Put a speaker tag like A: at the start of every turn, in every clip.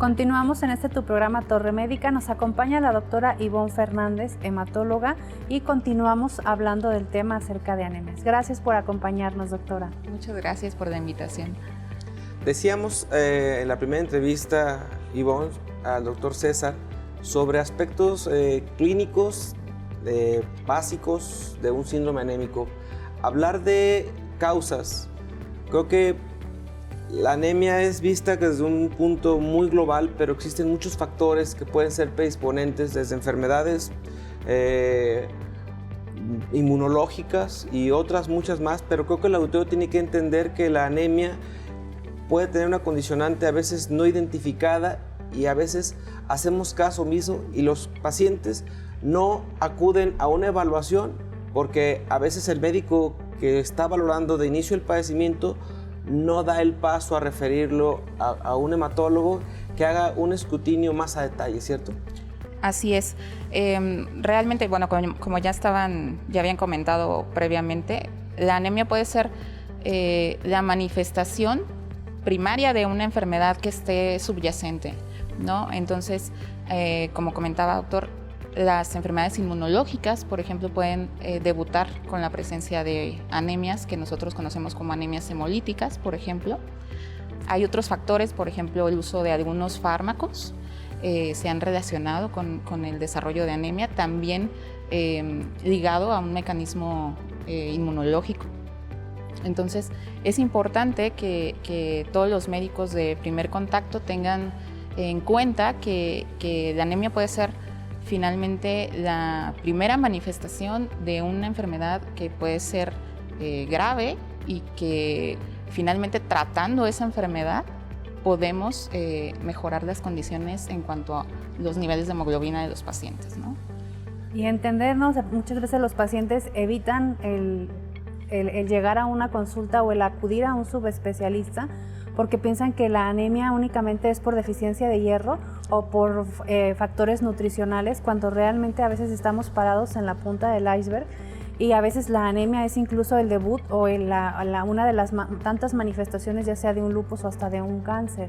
A: Continuamos en este tu programa Torre Médica. Nos acompaña la doctora Ivonne Fernández, hematóloga, y continuamos hablando del tema acerca de anemias. Gracias por acompañarnos, doctora.
B: Muchas gracias por la invitación.
C: Decíamos en la primera entrevista, Ivonne, al doctor César, sobre aspectos clínicos básicos de un síndrome anémico. Hablar de causas, creo que la anemia es vista desde un punto muy global, pero existen muchos factores que pueden ser predisponentes, desde enfermedades inmunológicas y otras muchas más, pero creo que el auditorio tiene que entender que la anemia puede tener una condicionante a veces no identificada y a veces hacemos caso omiso y los pacientes no acuden a una evaluación porque a veces el médico que está valorando de inicio el padecimiento no da el paso a referirlo a un hematólogo que haga un escrutinio más a detalle, ¿cierto?
B: Así es. Realmente, bueno, como ya habían comentado previamente, la anemia puede ser la manifestación primaria de una enfermedad que esté subyacente, ¿no? Entonces, como comentaba, doctor, las enfermedades inmunológicas, por ejemplo, pueden debutar con la presencia de anemias que nosotros conocemos como anemias hemolíticas, por ejemplo. Hay otros factores, por ejemplo, el uso de algunos fármacos se han relacionado con el desarrollo de anemia, también ligado a un mecanismo inmunológico. Entonces, es importante que todos los médicos de primer contacto tengan en cuenta que la anemia puede ser finalmente la primera manifestación de una enfermedad que puede ser grave y que finalmente tratando esa enfermedad podemos mejorar las condiciones en cuanto a los niveles de hemoglobina de los pacientes, ¿no?
A: Y entendernos, muchas veces los pacientes evitan el llegar a una consulta o el acudir a un subespecialista porque piensan que la anemia únicamente es por deficiencia de hierro o por factores nutricionales, cuando realmente a veces estamos parados en la punta del iceberg y a veces la anemia es incluso el debut o una de las tantas manifestaciones, ya sea de un lupus o hasta de un cáncer.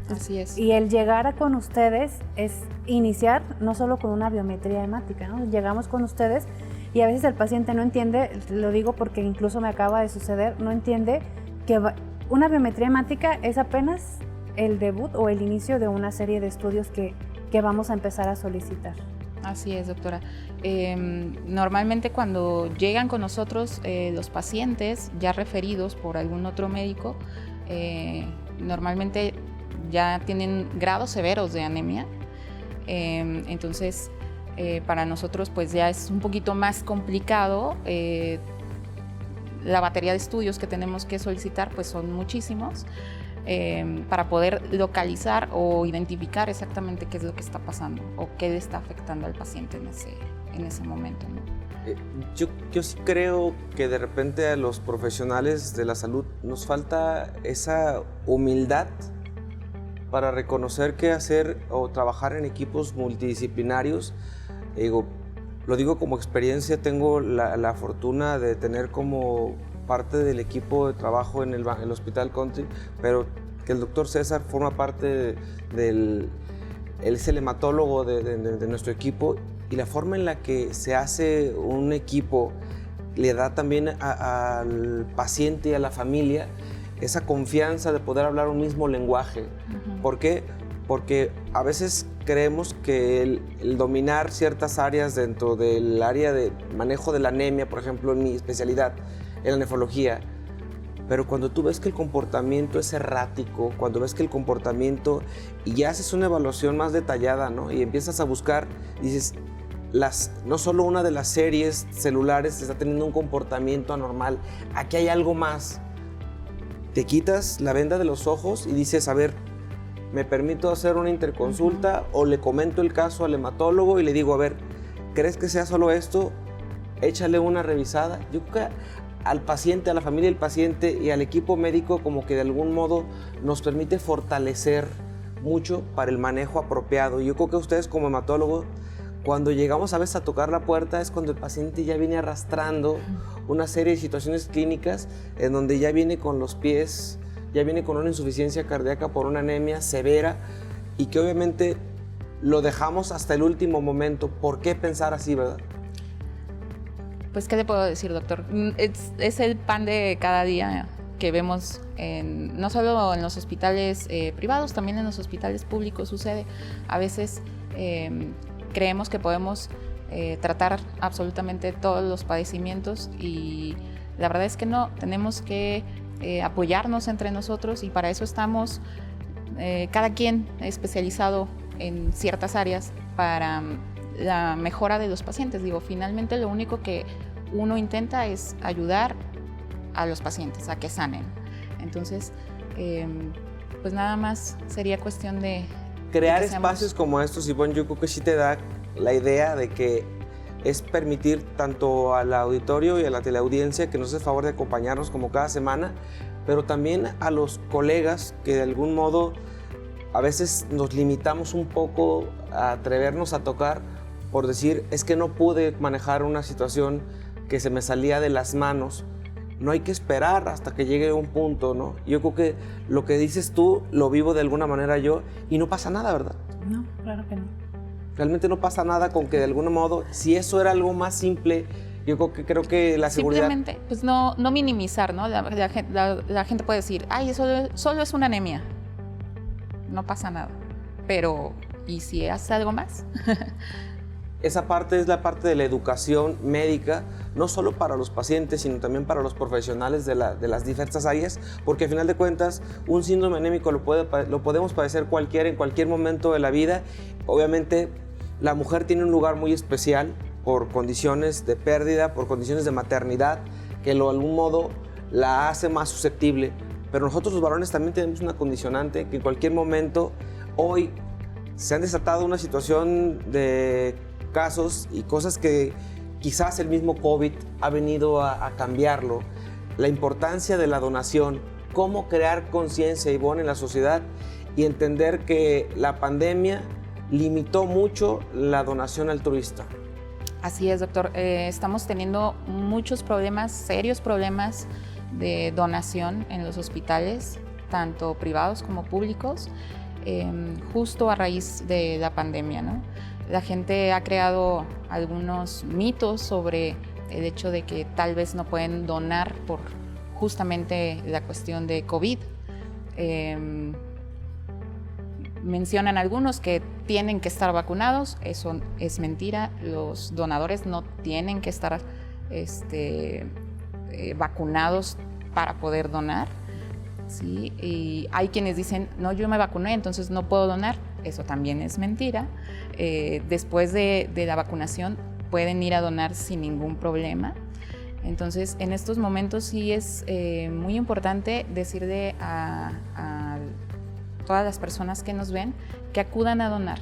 B: Así es.
A: Y el llegar con ustedes es iniciar no solo con una biometría hemática, ¿no? Llegamos con ustedes y a veces el paciente no entiende, lo digo porque incluso me acaba de suceder, no entiende que una biometría hemática es apenas el debut o el inicio de una serie de estudios que vamos a empezar a solicitar.
B: Así es, doctora. Normalmente cuando llegan con nosotros los pacientes ya referidos por algún otro médico, normalmente ya tienen grados severos de anemia. Entonces, para nosotros pues ya es un poquito más complicado. La batería de estudios que tenemos que solicitar pues son muchísimos para poder localizar o identificar exactamente qué es lo que está pasando o qué le está afectando al paciente en ese momento, ¿no?
C: Yo sí creo que de repente a los profesionales de la salud nos falta esa humildad para reconocer qué hacer o trabajar en equipos multidisciplinarios. Lo digo como experiencia, tengo la fortuna de tener como parte del equipo de trabajo en el Hospital Country, pero que el doctor César forma parte él es el hematólogo de nuestro equipo, y la forma en la que se hace un equipo le da también al paciente y a la familia esa confianza de poder hablar un mismo lenguaje. ¿Por qué? Porque a veces creemos que el dominar ciertas áreas dentro del área de manejo de la anemia, por ejemplo, en mi especialidad, en la nefrología, pero cuando tú ves que el comportamiento es errático, cuando ves que el comportamiento, y ya haces una evaluación más detallada, ¿no? Y empiezas a buscar, dices, no solo una de las series celulares está teniendo un comportamiento anormal, aquí hay algo más. Te quitas la venda de los ojos y dices, a ver, ¿me permito hacer una interconsulta? O le comento el caso al hematólogo y le digo, a ver, ¿crees que sea solo esto? Échale una revisada. Yo creo que al paciente, a la familia del paciente y al equipo médico como que de algún modo nos permite fortalecer mucho para el manejo apropiado. Yo creo que ustedes como hematólogos, cuando llegamos a veces a tocar la puerta es cuando el paciente ya viene arrastrando una serie de situaciones clínicas en donde ya viene con los pies, ya viene con una insuficiencia cardíaca por una anemia severa, y que obviamente lo dejamos hasta el último momento. ¿Por qué pensar así, verdad?
B: Pues, ¿qué le puedo decir, doctor? Es el pan de cada día que vemos, no solo en los hospitales privados, también en los hospitales públicos sucede. A veces creemos que podemos tratar absolutamente todos los padecimientos y la verdad es que no, tenemos que apoyarnos entre nosotros y para eso estamos cada quien especializado en ciertas áreas para la mejora de los pacientes. Digo, finalmente lo único que uno intenta es ayudar a los pacientes a que sanen. Entonces, pues nada más sería cuestión de
C: crear espacios como estos, Ivonne. Yo creo que sí te da la idea de que es permitir tanto al auditorio y a la teleaudiencia que nos hace el favor de acompañarnos como cada semana, pero también a los colegas que de algún modo a veces nos limitamos un poco a atrevernos a tocar por decir, es que no pude manejar una situación que se me salía de las manos. No hay que esperar hasta que llegue un punto, ¿no? Yo creo que lo que dices tú lo vivo de alguna manera yo y no pasa nada, ¿verdad?
A: No, claro que no.
C: Realmente no pasa nada con que de algún modo, si eso era algo más simple, yo creo que la seguridad...
B: Simplemente, pues no minimizar, ¿no? La gente puede decir, ay, eso solo es una anemia. No pasa nada. Pero, ¿y si hace algo más?
C: Esa parte es la parte de la educación médica, no solo para los pacientes, sino también para los profesionales de las diversas áreas, porque al final de cuentas, un síndrome anémico lo podemos padecer cualquiera en cualquier momento de la vida. Obviamente, la mujer tiene un lugar muy especial por condiciones de pérdida, por condiciones de maternidad, que de algún modo la hace más susceptible. Pero nosotros los varones también tenemos una condicionante que en cualquier momento, hoy, se han desatado una situación de casos y cosas que quizás el mismo COVID ha venido a cambiarlo. La importancia de la donación, cómo crear conciencia, Ivonne, en la sociedad y entender que la pandemia limitó mucho la donación altruista.
B: Así es, doctor. Estamos teniendo muchos problemas, serios problemas de donación en los hospitales, tanto privados como públicos, justo a raíz de la pandemia, ¿no? La gente ha creado algunos mitos sobre el hecho de que tal vez no pueden donar por justamente la cuestión de COVID. Mencionan algunos que tienen que estar vacunados. Eso es mentira. Los donadores no tienen que estar vacunados para poder donar, ¿sí? Y hay quienes dicen, no, yo me vacuné, entonces no puedo donar. Eso también es mentira. Después de la vacunación pueden ir a donar sin ningún problema. Entonces, en estos momentos sí es muy importante decirle a todas las personas que nos ven que acudan a donar.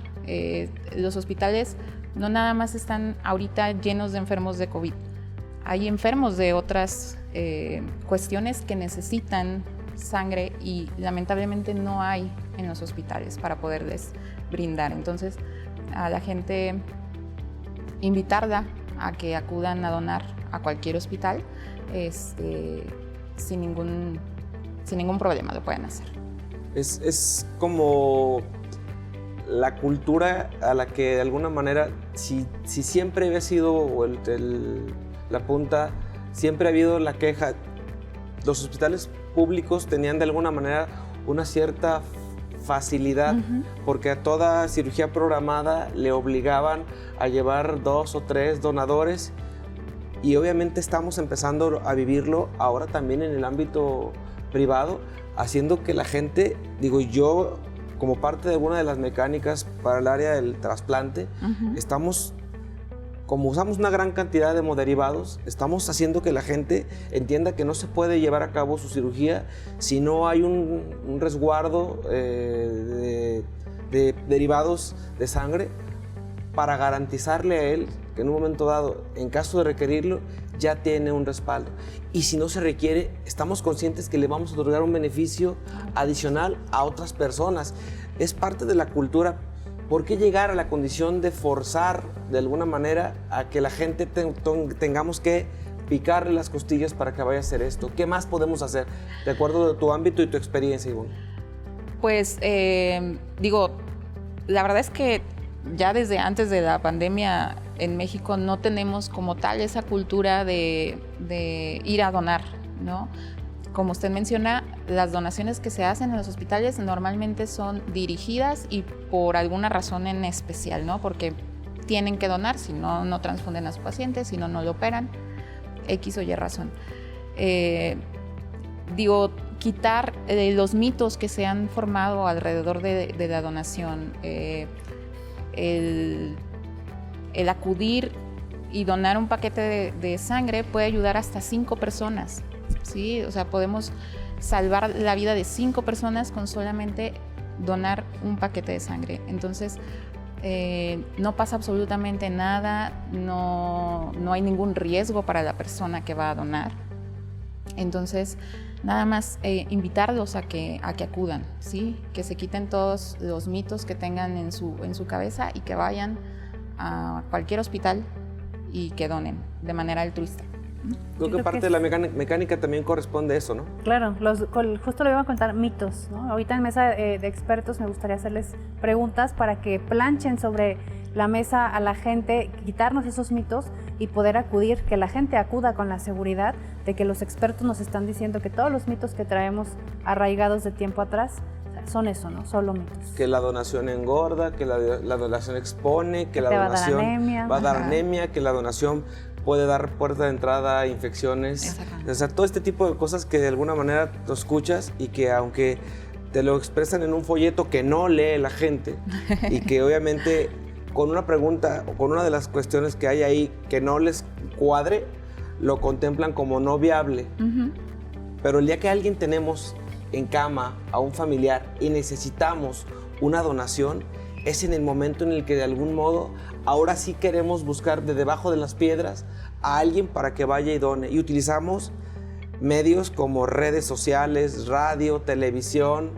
B: Los hospitales no nada más están ahorita llenos de enfermos de COVID. Hay enfermos de otras cuestiones que necesitan sangre y lamentablemente no hay en los hospitales para poderles brindar. Entonces, a la gente invitarla a que acudan a donar a cualquier hospital, sin ningún problema lo pueden hacer.
C: Es como la cultura a la que de alguna manera, si siempre había sido la punta, siempre ha habido la queja. Los hospitales públicos tenían de alguna manera una cierta facilidad, porque a toda cirugía programada le obligaban a llevar 2 o 3 donadores y obviamente estamos empezando a vivirlo ahora también en el ámbito privado, haciendo que la gente, digo yo, como parte de alguna de las mecánicas para el área del trasplante, estamos, como usamos una gran cantidad de hemoderivados, estamos haciendo que la gente entienda que no se puede llevar a cabo su cirugía si no hay un resguardo de derivados de sangre para garantizarle a él que en un momento dado, en caso de requerirlo, ya tiene un respaldo. Y si no se requiere, estamos conscientes que le vamos a otorgar un beneficio adicional a otras personas. Es parte de la cultura. ¿Por qué llegar a la condición de forzar de alguna manera a que la gente tengamos que picarle las costillas para que vaya a hacer esto? ¿Qué más podemos hacer de acuerdo a tu ámbito y tu experiencia, Ivonne?
B: Pues digo, La verdad es que ya desde antes de la pandemia en México no tenemos como tal esa cultura de ir a donar, ¿no? Como usted menciona, las donaciones que se hacen en los hospitales normalmente son dirigidas y por alguna razón en especial, ¿no? Porque tienen que donar, si no, no transfunden a su paciente, si no, no lo operan, X o Y razón. Quitar los mitos que se han formado alrededor de la donación, el acudir y donar un paquete de sangre puede ayudar hasta 5 personas, ¿sí? O sea, podemos salvar la vida de 5 personas con solamente donar un paquete de sangre. Entonces, no pasa absolutamente nada, no hay ningún riesgo para la persona que va a donar. Entonces, nada más invitarlos a que acudan, ¿sí? Que se quiten todos los mitos que tengan en su cabeza y que vayan a cualquier hospital y que donen de manera altruista.
C: Creo que parte de la mecánica también corresponde a eso, ¿no?
A: Claro, justo lo iba a contar, mitos, ¿no? Ahorita en mesa de expertos me gustaría hacerles preguntas para que planchen sobre la mesa a la gente, quitarnos esos mitos y poder acudir, que la gente acuda con la seguridad de que los expertos nos están diciendo que todos los mitos que traemos arraigados de tiempo atrás son eso, ¿no? Solo mitos.
C: Que la donación engorda, que la donación expone, que la donación va a dar anemia, que la donación puede dar puerta de entrada a infecciones. O sea, todo este tipo de cosas que de alguna manera lo escuchas y que aunque te lo expresan en un folleto que no lee la gente y que obviamente con una pregunta o con una de las cuestiones que hay ahí que no les cuadre, lo contemplan como no viable. Pero el día que alguien tenemos en cama a un familiar y necesitamos una donación, es en el momento en el que de algún modo ahora sí queremos buscar de debajo de las piedras a alguien para que vaya y done. Y utilizamos medios como redes sociales, radio, televisión,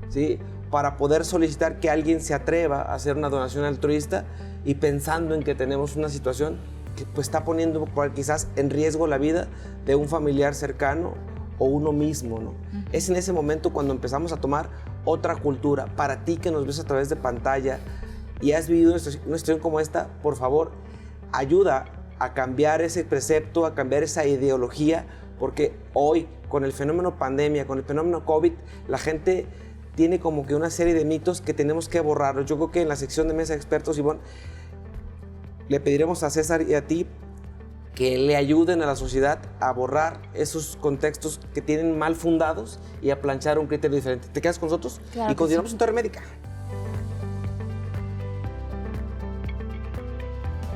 C: ¿sí? Para poder solicitar que alguien se atreva a hacer una donación altruista y pensando en que tenemos una situación que pues, está poniendo quizás en riesgo la vida de un familiar cercano o uno mismo, ¿no? Es en ese momento cuando empezamos a tomar otra cultura. Para ti que nos ves a través de pantalla y has vivido una situación como esta, por favor, ayuda a cambiar ese precepto, a cambiar esa ideología, porque hoy, con el fenómeno pandemia, con el fenómeno COVID, la gente tiene como que una serie de mitos que tenemos que borrar. Yo creo que en la sección de Mesa de Expertos, Ivonne, le pediremos a César y a ti que le ayuden a la sociedad a borrar esos contextos que tienen mal fundados y a planchar un criterio diferente. ¿Te quedas con nosotros?
A: Claro,
C: y continuamos en Torre Médica.